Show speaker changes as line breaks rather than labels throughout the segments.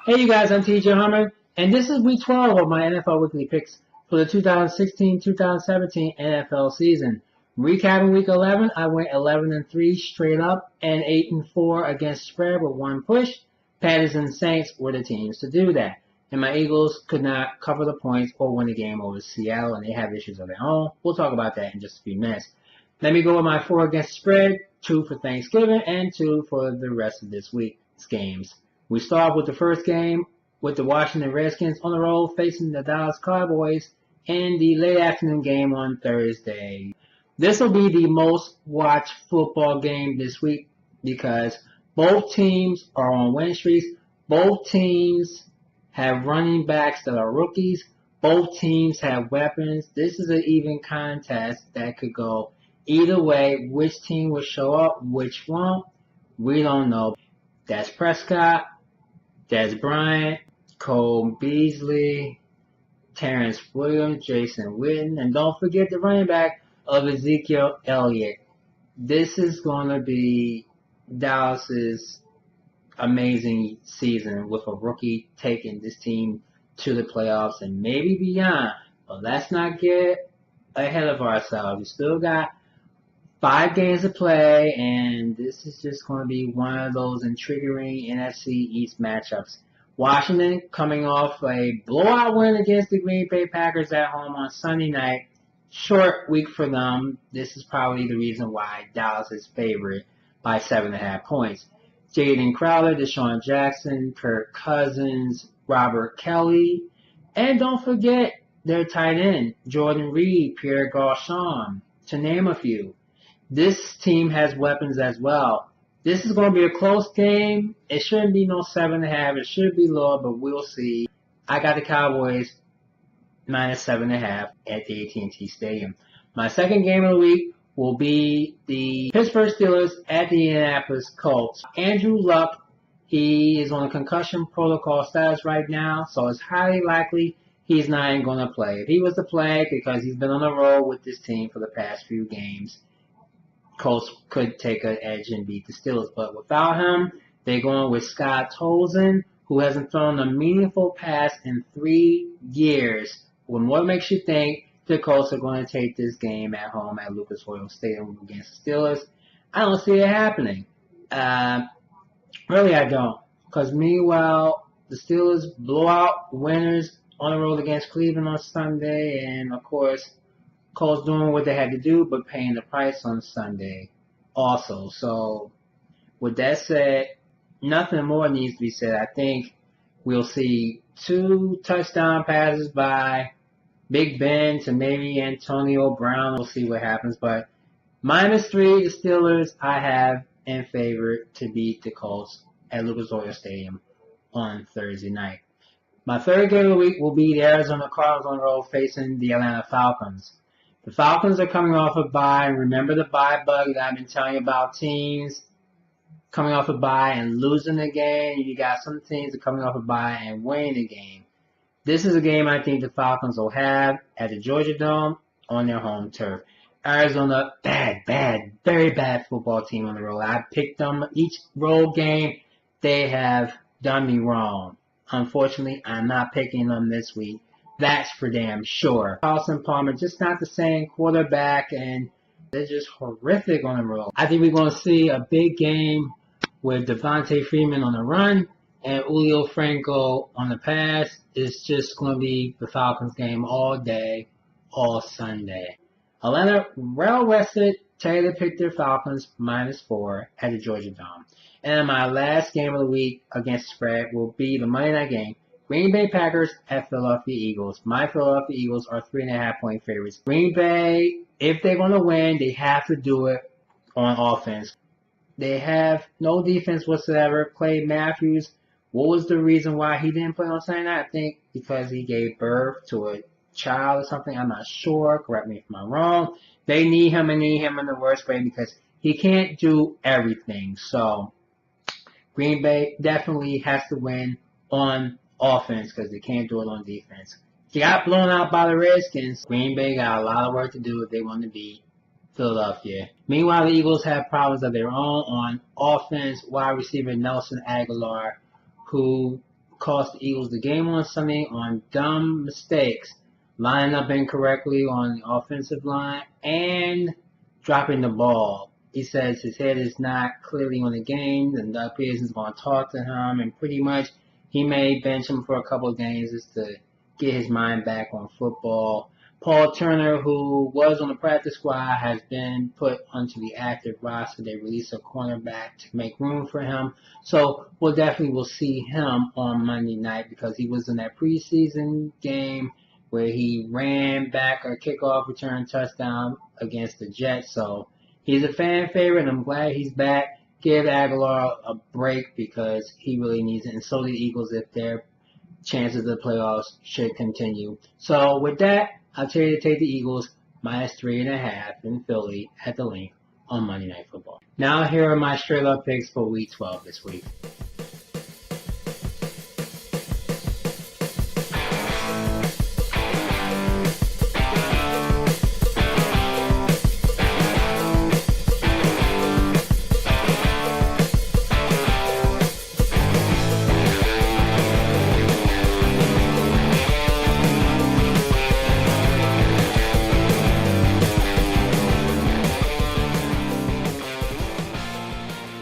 Hey you guys, I'm TJ Hummer, and this is week 12 of my NFL Weekly Picks for the 2016-2017 NFL season. Recapping week 11, I went 11-3 straight up and 8-4 against spread with one push. Panthers and Saints were the teams to do that. And my Eagles could not cover the points or win the game over Seattle, and they have issues of their own. We'll talk about that in just a few minutes. Let me go with my 4 against spread, 2 for Thanksgiving, and 2 for the rest of this week's games. We start with the first game with the Washington Redskins on the road facing the Dallas Cowboys in the late afternoon game on Thursday. This will be the most watched football game this week because both teams are on win streaks. Both teams have running backs that are rookies. Both teams have weapons. This is an even contest that could go either way. Which team will show up, which won't, we don't know. That's Prescott, Des Bryant, Cole Beasley, Terrence Williams, Jason Witten, and don't forget the running back of Ezekiel Elliott. This is going to be Dallas's amazing season with a rookie taking this team to the playoffs and maybe beyond. But let's not get ahead of ourselves. We still got 5 games to play, and this is just going to be one of those intriguing NFC East matchups. Washington coming off a blowout win against the Green Bay Packers at home on Sunday night. Short week for them. This is probably the reason why Dallas is favored by 7.5 points. Jaden Crowder, Deshaun Jackson, Kirk Cousins, Robert Kelly, and don't forget their tight end, Jordan Reed, Pierre Garçon, to name a few. This team has weapons as well. This is going to be a close game. It shouldn't be no 7.5. It should be lower, but we'll see. I got the Cowboys minus 7.5 at the AT&T Stadium. My second game of the week will be the Pittsburgh Steelers at the Indianapolis Colts. Andrew Luck, he is on a concussion protocol status right now, so it's highly likely he's not even going to play. If he was to play, because he's been on the road with this team for the past few games, Colts could take an edge and beat the Steelers. But without him, they're going with Scott Tolzien, who hasn't thrown a meaningful pass in 3 years. What makes you think the Colts are going to take this game at home at Lucas Oil Stadium against the Steelers? I don't see it happening. Really, I don't. Because meanwhile, the Steelers blowout winners on the road against Cleveland on Sunday, and of course, Colts doing what they had to do, but paying the price on Sunday also. So, with that said, nothing more needs to be said. I think we'll see 2 touchdown passes by Big Ben to maybe Antonio Brown. We'll see what happens. But minus 3, the Steelers I have in favor to beat the Colts at Lucas Oil Stadium on Thursday night. My third game of the week will be the Arizona Cardinals on the road facing the Atlanta Falcons. The Falcons are coming off a bye. Remember the bye bug that I've been telling you about, teams coming off a bye and losing the game. You got some teams that are coming off a bye and winning the game. This is a game I think the Falcons will have at the Georgia Dome on their home turf. Arizona, very bad football team on the road. I picked them each road game. They have done me wrong. Unfortunately, I'm not picking them this week. That's for damn sure. Carson Palmer, just not the same quarterback, and they're just horrific on the road. I think we're going to see a big game with Devontae Freeman on the run and Julio Franco on the pass. It's just going to be the Falcons game all day, all Sunday. Atlanta well-rested. Taylor picked their Falcons minus 4 at the Georgia Dome. And my last game of the week against spread will be the Monday night game. Green Bay Packers at Philadelphia Eagles. My Philadelphia Eagles are 3.5 point favorites. Green Bay, if they're going to win, they have to do it on offense. They have no defense whatsoever. Clay Matthews, what was the reason why he didn't play on Sunday night? I think because he gave birth to a child or something. I'm not sure. Correct me if I'm wrong. They need him in the worst way because he can't do everything. So Green Bay definitely has to win on offense because they can't do it on defense. They got blown out by the Redskins. Green Bay got a lot of work to do if they want to beat Philadelphia. Meanwhile, the Eagles have problems of their own on offense. Wide receiver Nelson Aguilar, who cost the Eagles the game on Sunday on dumb mistakes, lining up incorrectly on the offensive line and dropping the ball. He says his head is not clearly on the game, and Doug Peterson's going to talk to him, and pretty much he may bench him for a couple of games just to get his mind back on football. Paul Turner, who was on the practice squad, has been put onto the active roster. They released a cornerback to make room for him. So we'll see him on Monday night because he was in that preseason game where he ran back a kickoff return touchdown against the Jets. So he's a fan favorite, and I'm glad he's back. Give Aguilar a break because he really needs it, and so do the Eagles if their chances of the playoffs should continue. So with that, I'll tell you to take the Eagles minus 3.5 in Philly at the link on Monday Night Football. Now here are my straight up picks for Week 12 this week.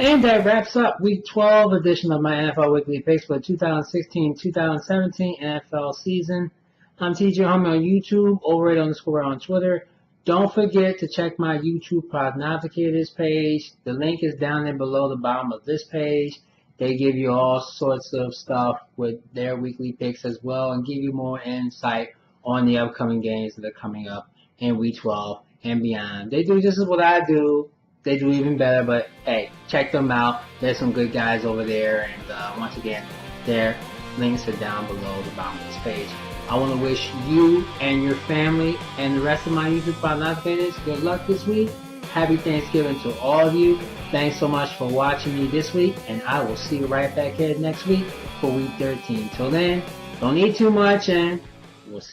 And that wraps up Week 12 edition of my NFL Weekly Picks for the 2016-2017 NFL season. I'm TJ Homie on YouTube, overrated_, on Twitter. Don't forget to check my YouTube Prognosticators page. The link is down there below the bottom of this page. They give you all sorts of stuff with their weekly picks as well and give you more insight on the upcoming games that are coming up in Week 12 and beyond. They do just as what I do. They do even better, but hey, check them out. There's some good guys over there, and once again, their links are down below the bottom of this page. I want to wish you and your family and the rest of my YouTube prognosticators good luck this week. Happy Thanksgiving to all of you. Thanks so much for watching me this week, and I will see you right back here next week for Week 13. Till then, don't eat too much, and we'll see you.